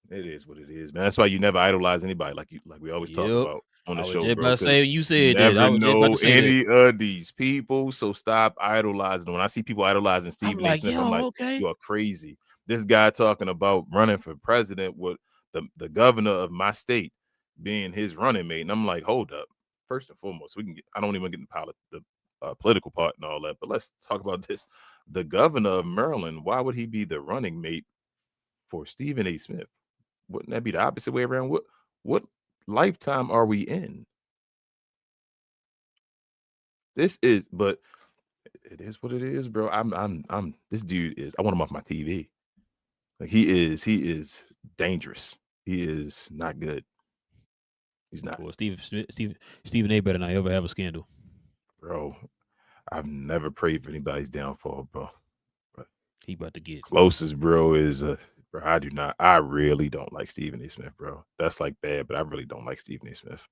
It is what it is, man. That's why you never idolize anybody, like we always talk about on the show, bro. About say you said that. I was never know any of these people, so stop idolizing them. When I see people idolizing Stephen A. Smith, I'm like, okay. You are crazy. This guy talking about running for president with the governor of my state being his running mate, and I'm like, hold up. First and foremost, I don't even get into the political part and all that, but let's talk about this. The governor of Maryland, why would he be the running mate for Stephen A. Smith? Wouldn't that be the opposite way around? What lifetime are we in? This is, but it is what it is, bro. I'm this dude is. I want him off my TV. Like he is dangerous. He is not good. He's not. Well, Stephen A. better not ever have a scandal, bro. I've never prayed for anybody's downfall, bro. But he about to get closest, bro. Is Bro, I really don't like Stephen A. Smith, bro. That's like bad, but I really don't like Stephen A. Smith.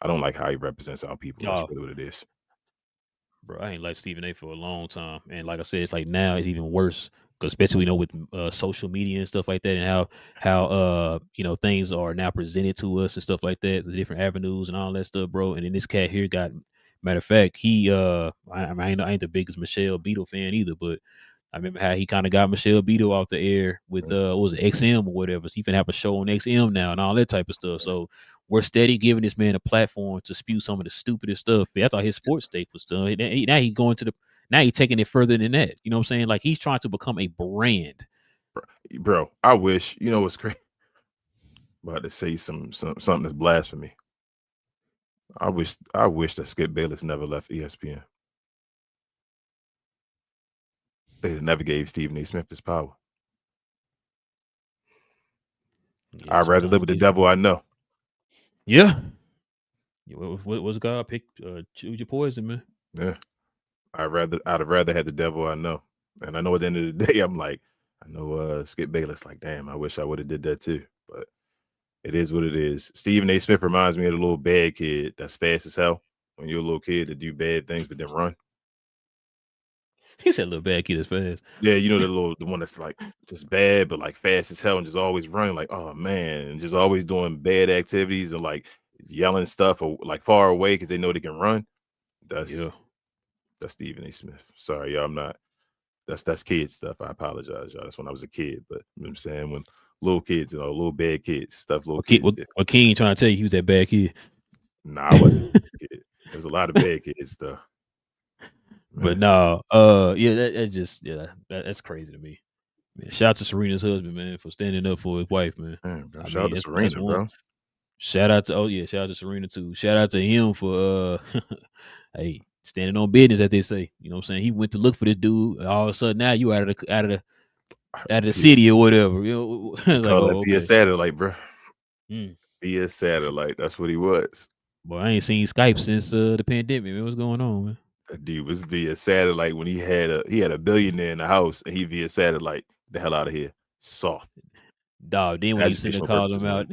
I don't like how he represents our people. That's really what it is. Bro, I ain't like Stephen A. for a long time. And like I said, it's like now it's even worse. Because especially, with social media and stuff like that, and how things are now presented to us and stuff like that, the different avenues and all that stuff, bro. And then this cat here got Matter of fact, he I ain't the biggest Michelle Beadle fan either, but I remember how he kind of got Michelle Beadle off the air with what was it, XM or whatever. So he finna have a show on XM now and all that type of stuff. So we're steady giving this man a platform to spew some of the stupidest stuff. I thought his sports tape was done. Now he's going to now he's taking it further than that. You know what I'm saying? Like he's trying to become a brand. Bro, I wish, you know what's crazy? About to say something that's blasphemy. I wish that Skip Bayless never left ESPN. They never gave Stephen A. Smith his power. Yeah, I'd rather live with the devil I know. Yeah. What's God pick? Choose your poison, man. Yeah. I'd have rather had the devil I know. And I know at the end of the day, I'm like, I know Skip Bayless, like, damn, I wish I would have did that too. But it is what it is. Stephen A. Smith reminds me of the little bad kid that's fast as hell. When you're a little kid to do bad things but then run. He said little bad kid is fast. Yeah, you know the one that's like just bad but like fast as hell and just always running like, oh man, and just always doing bad activities and like yelling stuff or like far away because they know they can run. That's Stephen A. Smith. Sorry, y'all, I'm not. That's kid stuff. I apologize, y'all. That's when I was a kid, but you know what I'm saying, when little kids, you know, little bad kids stuff. Little kids. What King trying to tell you he was that bad kid? Nah, I wasn't a kid. There was a lot of bad kids stuff. But no, that's crazy to me. Man, shout out to Serena's husband, man, for standing up for his wife, man. Shout out to Serena, bro. Shout out to Serena too. Shout out to him for hey, standing on business, as they say. You know what I'm saying? He went to look for this dude. All of a sudden now you out of the city or whatever. You know, like, call that via satellite, bro. Via satellite. That's what he was. Boy, I ain't seen Skype since the pandemic, man. What's going on, man? That dude was via satellite when he had a billionaire in the house and he via satellite. The hell out of here. Soft. Dog, then when you sit and call him out,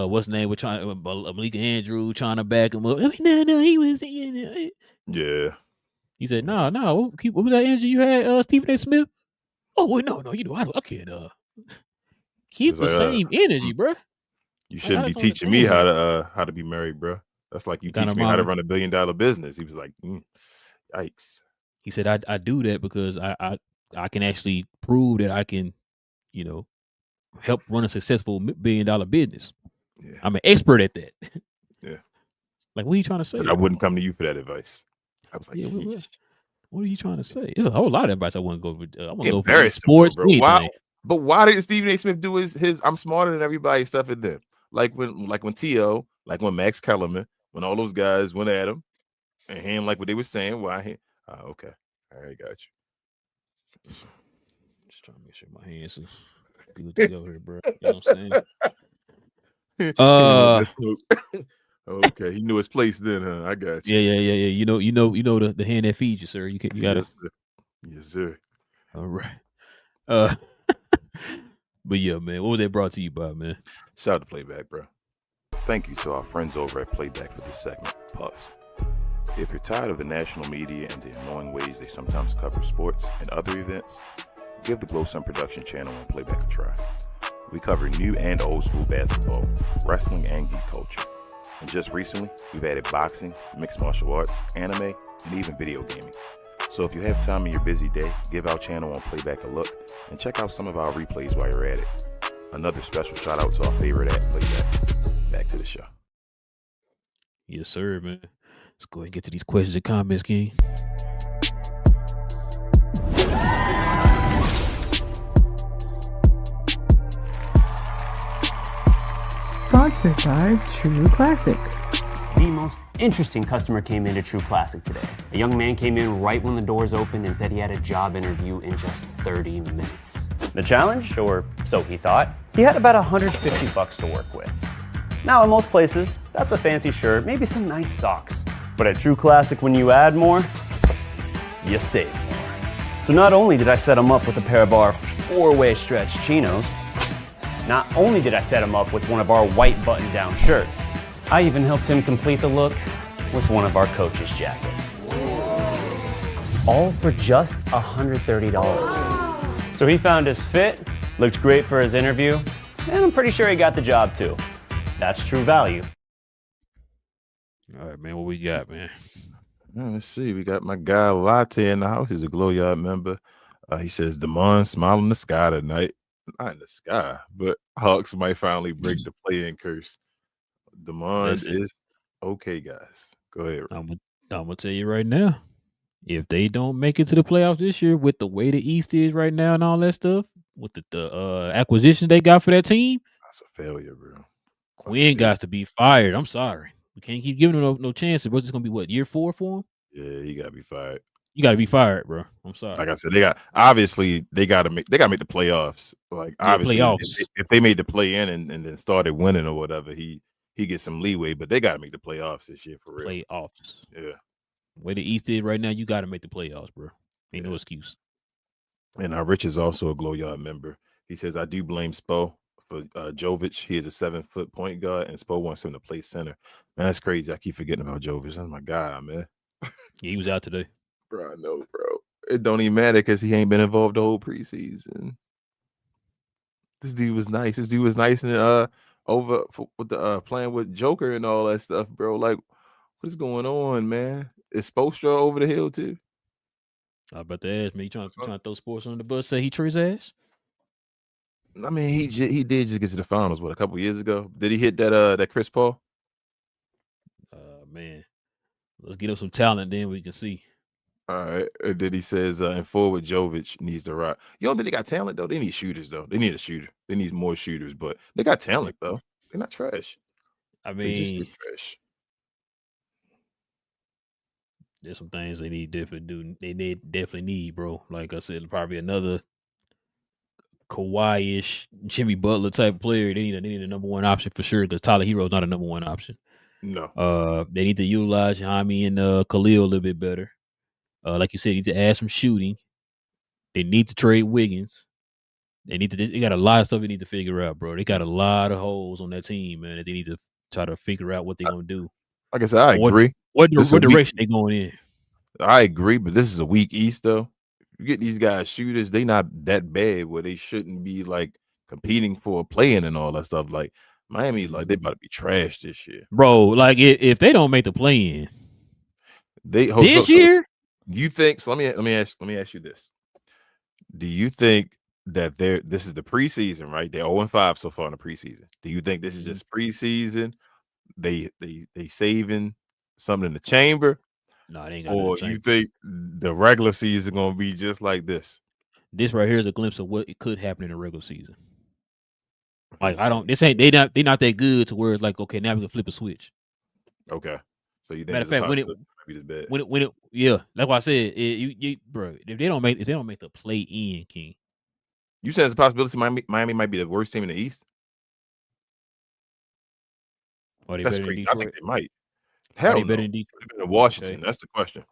what's the name? We're trying Malika Andrew trying to back him up. No, he was yeah. He said, no, what was that energy you had, Stephen A. Smith? Oh wait, no, you know, I can't keep the same energy, bro. You shouldn't be teaching me how to be married, bro. That's like you teach me how to run $1 billion business. He was like, yikes. He said, I do that because I can actually prove that I can, you know, help run a successful $1 billion business. Yeah. I'm an expert at that. Yeah. Like, what are you trying to say? But I wouldn't come to you for that advice. I was like, what are you trying to say? It's a whole lot of advice I wouldn't go with. I want to go for sports. Bro. Why didn't Stephen A. Smith do his I'm smarter than everybody stuff at them? Like when T.O., like when Max Kellerman, when all those guys went at him and him like what they were saying. Why? Okay. All right, got you. Just trying to make sure my hands are good to go here, bro. You know what I'm saying? Okay, he knew his place then, huh? I got you. Yeah. You know the hand that feeds you, sir. You got it. Yes, sir. All right. But yeah, man, what was that brought to you by, man? Shout out to Playback, bro. Thank you to our friends over at Playback for this segment. Pause. If you're tired of the national media and the annoying ways they sometimes cover sports and other events, give the Glow Sun Production channel on Playback a try. We cover new and old school basketball, wrestling, and geek culture. And just recently, we've added boxing, mixed martial arts, anime, and even video gaming. So if you have time in your busy day, give our channel on Playback a look and check out some of our replays while you're at it. Another special shout out to our favorite at Playback. Back to the show. Yes, sir, man. Let's go ahead and get to these questions and comments, King. Sponsored by True Classic. The most interesting customer came into True Classic today. A young man came in right when the doors opened and said he had a job interview in just 30 minutes. The challenge, or so he thought, he had about $150 to work with. Now, in most places, that's a fancy shirt, maybe some nice socks. But at True Classic, when you add more, you save more. So not only did I set him up with a pair of our 4-way stretch chinos, not only did I set him up with one of our white button-down shirts, I even helped him complete the look with one of our coach's jackets. All for just $130. So he found his fit, looked great for his interview, and I'm pretty sure he got the job too. That's true value. All right, man. What we got, man? Let's see. We got my guy Latte in the house. He's a Glow Yard member. He says, Damon smile in the sky tonight. Not in the sky, but Hawks might finally break the play-in curse. Damon is okay, guys. Go ahead. I'm gonna tell you right now. If they don't make it to the playoffs this year with the way the East is right now and all that stuff, with the acquisition they got for that team, that's a failure, bro. Quinn got to be fired. I'm sorry. We can't keep giving him no chances. What's this gonna be? What, year 4 for him? Yeah, he gotta be fired. You gotta be fired, bro. I'm sorry. Like I said, they gotta make the playoffs. Like obviously, if they made the play in and then started winning or whatever, he gets some leeway. But they gotta make the playoffs this year for real. Playoffs. Yeah. The way the East is right now, you got to make the playoffs, bro. Ain't no excuse. And Rich is also a Glow Yard member. He says, I do blame Spo for Jovic. He is a 7-foot point guard, and Spo wants him to play center. Man, that's crazy. I keep forgetting about Jovic. That's my guy, man. Yeah, he was out today. Bro, I know, bro. It don't even matter because he ain't been involved the whole preseason. This dude was nice. And over with the playing with Joker and all that stuff, bro. Like, what is going on, man? Is Spoelstra over the hill too? I about to ask me, you trying to throw sports on the bus? Say he trees ass? I mean, he did just get to the finals. What, a couple years ago? Did he hit that Chris Paul? Man, let's get up some talent, then we can see. All right. And then he says, and forward Jovic needs to rock. You don't think they got talent though? They need shooters though. They need a shooter. They need more shooters, but they got talent though. They're not trash. I mean, they just trash. There's some things they need definitely need, bro. Like I said, probably another Kawhi-ish, Jimmy Butler type player. They need a number one option for sure because Tyler Hero's not a number one option. No. They need to utilize Jaime and Khalil a little bit better. Like you said, they need to add some shooting. They need to trade Wiggins. They got a lot of stuff they need to figure out, bro. They got a lot of holes on that team, man, that they need to try to figure out what they're gonna do. Like I said, I agree. What direction they going in? I agree, but this is a weak East though. You get these guys shooters, they not that bad where they shouldn't be like competing for a play-in and all that stuff. Like Miami, like they about to be trash this year, bro. Like if they don't make the play-in, this year, you think? So let me ask you this: do you think that this is the preseason, right? They're 0-5 so far in the preseason. Do you think this is just preseason? They saving something in the chamber? No, they ain't got or you think the regular season gonna be just like this? This right here is a glimpse of what it could happen in the regular season. Like they not that good to where it's like, okay, now we can flip a switch. Okay. So you think matter of fact, when it yeah, that's why I said bro, if they don't make the play in, King. You said it's a possibility Miami might be the worst team in the East. That's crazy. I think they might. Hell no. Better than Washington. Okay. That's the question.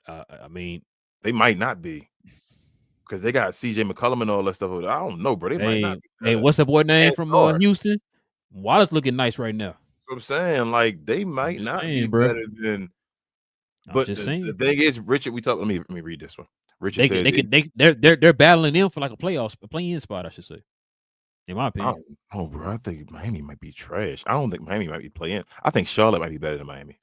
I mean, they might not be because they got CJ McCollum and all that stuff. I don't know, bro. They might not be. Hey, what's that boy name from Houston? Wallace looking nice right now. That's what I'm saying, like they might not be better than. But the thing is, Richard, we talked. Let me read this one. Richard says they're battling them for like a play-in spot, I should say. In my opinion. Oh, bro, I think Miami might be trash. I don't think Miami might be playing. I think Charlotte might be better than Miami.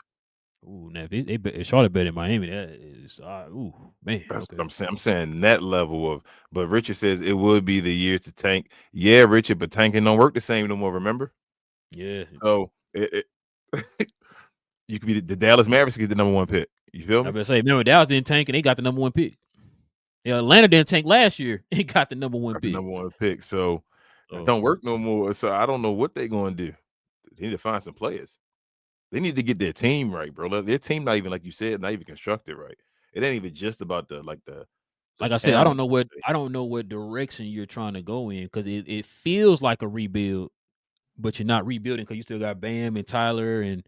Ooh, now if Charlotte better than Miami, that is man. That's what I'm saying. I'm saying that level of. But Richard says it would be the year to tank. Yeah, Richard, but tanking don't work the same no more. Remember? Yeah. So you could be the Dallas Mavericks get the number one pick. You feel me? I better say, remember Dallas didn't tank and they got the number one pick. Yeah, Atlanta didn't tank last year. He got the number one pick. So. It don't work no more. So I don't know what they're going to do. They need to find some players. They need to get their team right, bro. Their team not even, like you said, not even constructed right. It ain't even just about the like I said, I don't know what direction you're trying to go in because it feels like a rebuild, but you're not rebuilding because you still got Bam and Tyler and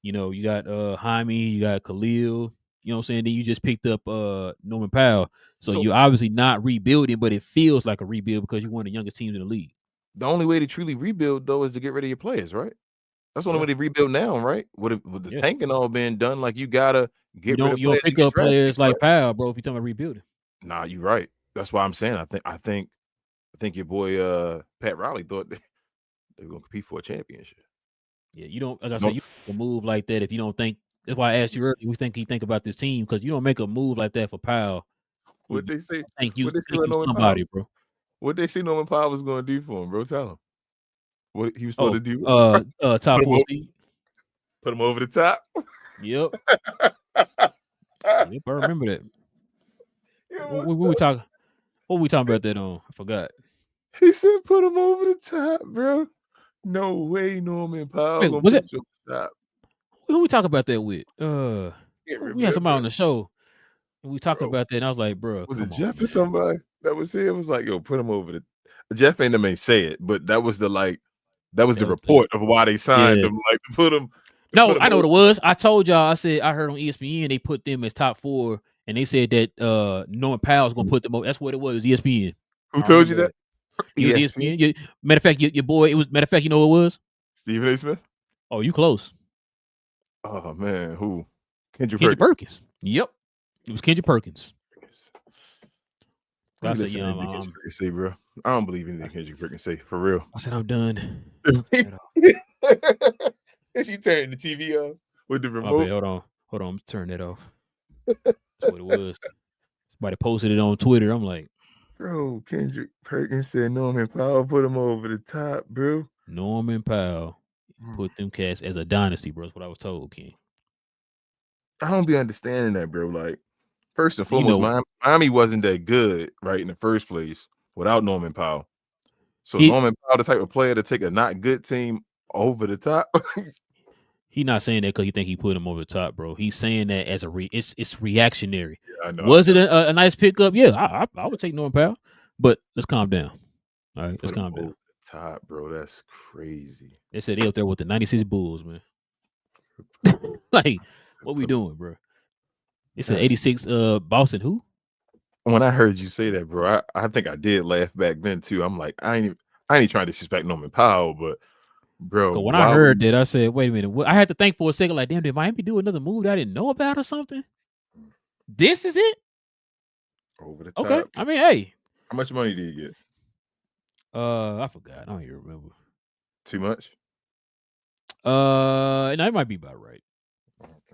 you got Jaime, you got Khalil. You know what I'm saying? Then you just picked up Norman Powell. So you're obviously not rebuilding, but it feels like a rebuild because you're one of the youngest teams in the league. The only way to truly rebuild, though, is to get rid of your players, right? That's the only way to rebuild now, right? With the tanking all being done, like you gotta get rid of players. You don't pick up players like Powell, bro, if you're talking about rebuilding. Nah, you're right. That's why I'm saying I think your boy Pat Riley thought they were gonna compete for a championship. Yeah, you don't. Like I said, you make a move like that if you don't think. That's why I asked you earlier. We think he think about this team because you don't make a move like that for Powell. What they say? Thank you. What they say Thank you, Norman somebody, Powell? bro. What they say Norman Powell was going to do for him, bro? Tell him what he was supposed to do. Top 4 seed. Put him over the top. Yep. Yep, I remember that. What we talking? What we talking about that on? I forgot. He said, "Put him over the top, bro." No way, Norman Powell Wait, gonna was put it? you over the top. Who we talk about that with? We had somebody on the show, and we talked about that, and I was like, bro, was it Jeff or somebody that was here? It was like, yo, put him over the. Jeff ain't the main say it, but that was the report of why they signed him, like to put him. No, I know what it was. I told y'all. I said I heard on ESPN they put them as top 4, and they said that Norman Powell's gonna put them over. That's what it was. ESPN. Who told you that? It was ESPN. Matter of fact, your boy. It was matter of fact. You know who it was? Stephen A. Smith. Oh, you close. Oh man, who? Kendrick Perkins. Yep, it was Kendrick Perkins. I said, say, bro. I don't believe anything Kendrick Perkins say for real. I said I'm done. She turned the TV off with the remote. Hold on. Turn that off. That's what it was. Somebody posted it on Twitter. I'm like, bro, Kendrick Perkins said Norman Powell put him over the top, bro. Norman Powell put them cats as a dynasty, bro. That's what I was told, King. I don't be understanding that, bro. Like, first and foremost, Miami wasn't that good, right, in the first place without Norman Powell. So Norman Powell, the type of player to take a not good team over the top. He not saying that because he think he put him over the top, bro. He's saying that as it's reactionary. Yeah, I know. Was it a nice pickup? Yeah, I would take Norman Powell, but let's calm down. All right, let's calm down. Over the top, bro. That's crazy. They said they up there with the 96 Bulls, man. Like, what we doing, bro? It's an 86 Boston who? When I heard you say that, bro, I think I did laugh back then too. I'm like, I ain't trying to disrespect Norman Powell, but bro, when I heard that, I said, wait a minute. I had to think for a second, like, damn, did Miami do another move that I didn't know about or something? This is it? Over the top. Okay. I mean, hey. How much money did you get? I forgot. I don't even remember. Too much? And that might be about right.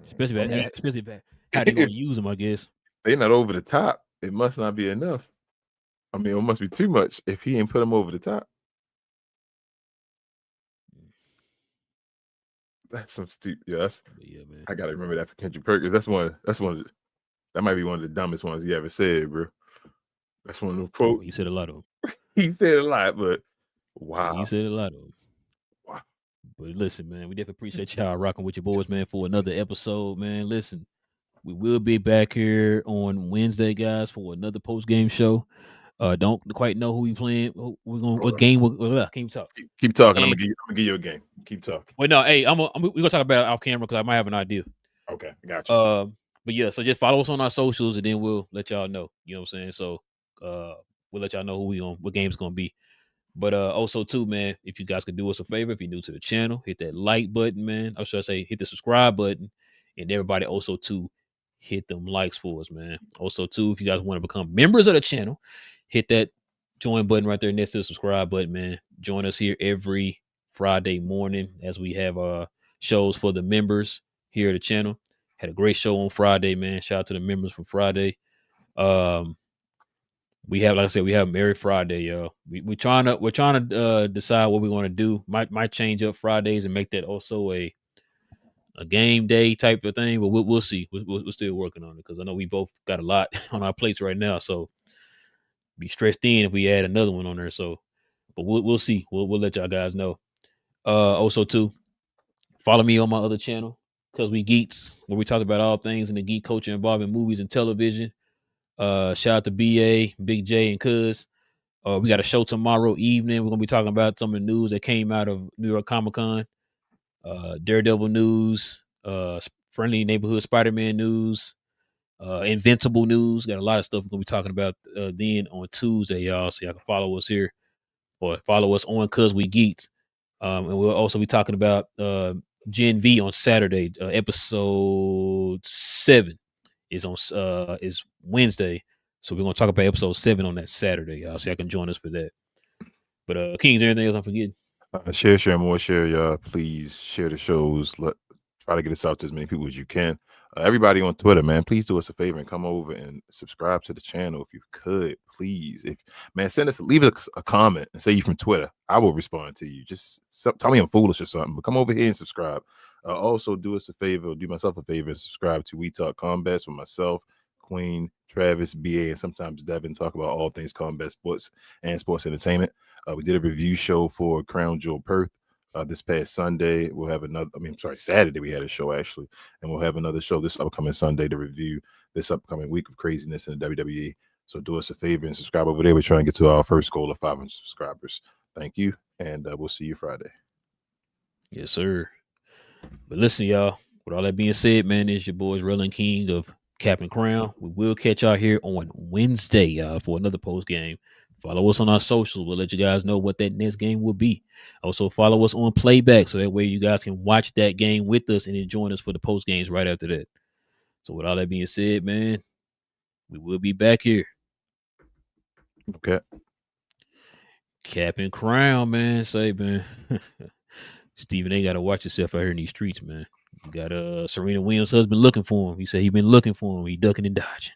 Especially about how they gonna use them, I guess. They're not over the top. It must not be enough. I mean, it must be too much if he ain't put them over the top. That's some stupid. Yeah, man. I gotta remember that for Kendrick Perkins. That might be one of the dumbest ones he ever said, bro. That's one of the quotes. He said a lot of them. He said a lot, but wow. He said a lot of them. Wow. But listen, man, we definitely appreciate y'all rocking with your boys, man, for another episode, man. Listen, we will be back here on Wednesday, guys, for another post-game show. Don't quite know who we playing. What game? Can you talk? Keep talking. I'm gonna give you a game. Keep talking. Wait, no, hey, we're gonna talk about it off camera because I might have an idea. Okay, gotcha. But yeah, so just follow us on our socials and then we'll let y'all know. You know what I'm saying? So we'll let y'all know what game's gonna be. But also too, man, if you guys could do us a favor, if you're new to the channel, hit that like button, man. Or should I say hit the subscribe button, and everybody also too hit them likes for us, man. Also too, if you guys want to become members of the channel, hit that join button right there next to the subscribe button, man. Join us here every Friday morning as we have shows for the members here at the channel. Had a great show on Friday, man. Shout out to the members from Friday. We have, like I said, we have every Friday, y'all. We're trying to decide what we want to do. Might change up Fridays and make that also a game day type of thing, but we'll see. We're still working on it because I know we both got a lot on our plates right now, so be stressed in if we add another one on there. So, but we'll see. We'll let y'all guys know. Also too, follow me on my other channel, Cause We Geeks, where we talk about all things in the geek culture involving movies and television. Shout out to BA, Big J, and Cuz. We got a show tomorrow evening. We're gonna be talking about some of the news that came out of New York Comic Con. Daredevil news, Friendly Neighborhood Spider-Man news, Invincible news. Got a lot of stuff we're gonna be talking about then on Tuesday, y'all. So y'all can follow us here or follow us on Cuz We Geeks. And we'll also be talking about Gen V on Saturday. Episode 7 is Wednesday. So we're gonna talk about episode 7 on that Saturday, y'all. So y'all can join us for that. But King, is there anything else I'm forgetting? Share more, share, y'all. Please share the shows. Try to get us out to as many people as you can. Everybody on Twitter, man, please do us a favor and come over and subscribe to the channel if you could, please. Leave us a comment and say you from Twitter. I will respond to you. Just tell me I'm foolish or something, but come over here and subscribe. Also, do us a favor, do myself a favor, and subscribe to We Talk Combats with myself, Queen, Travis, BA, and sometimes Devin. Talk about all things combat sports and sports entertainment. We did a review show for Crown Jewel Perth this past Sunday. We'll have Saturday we had a show actually, and we'll have another show this upcoming Sunday to review this upcoming week of craziness in the WWE. So do us a favor and subscribe over there. We're trying to get to our first goal of 500 subscribers. Thank you, and we'll see you Friday. Yes, sir. But listen, y'all, with all that being said, man, it's your boys Relle and King of Cap and Crown. We will catch y'all here on Wednesday, y'all, for another post game. Follow us on our socials. We'll let you guys know what that next game will be. Also, follow us on Playback so that way you guys can watch that game with us and then join us for the post games right after that. So with all that being said, man, we will be back here. Okay. Cap and Crown, man. Say, man. Stephen A. got to watch yourself out here in these streets, man. You got Serena Williams' husband looking for him. He said he been looking for him. He ducking and dodging.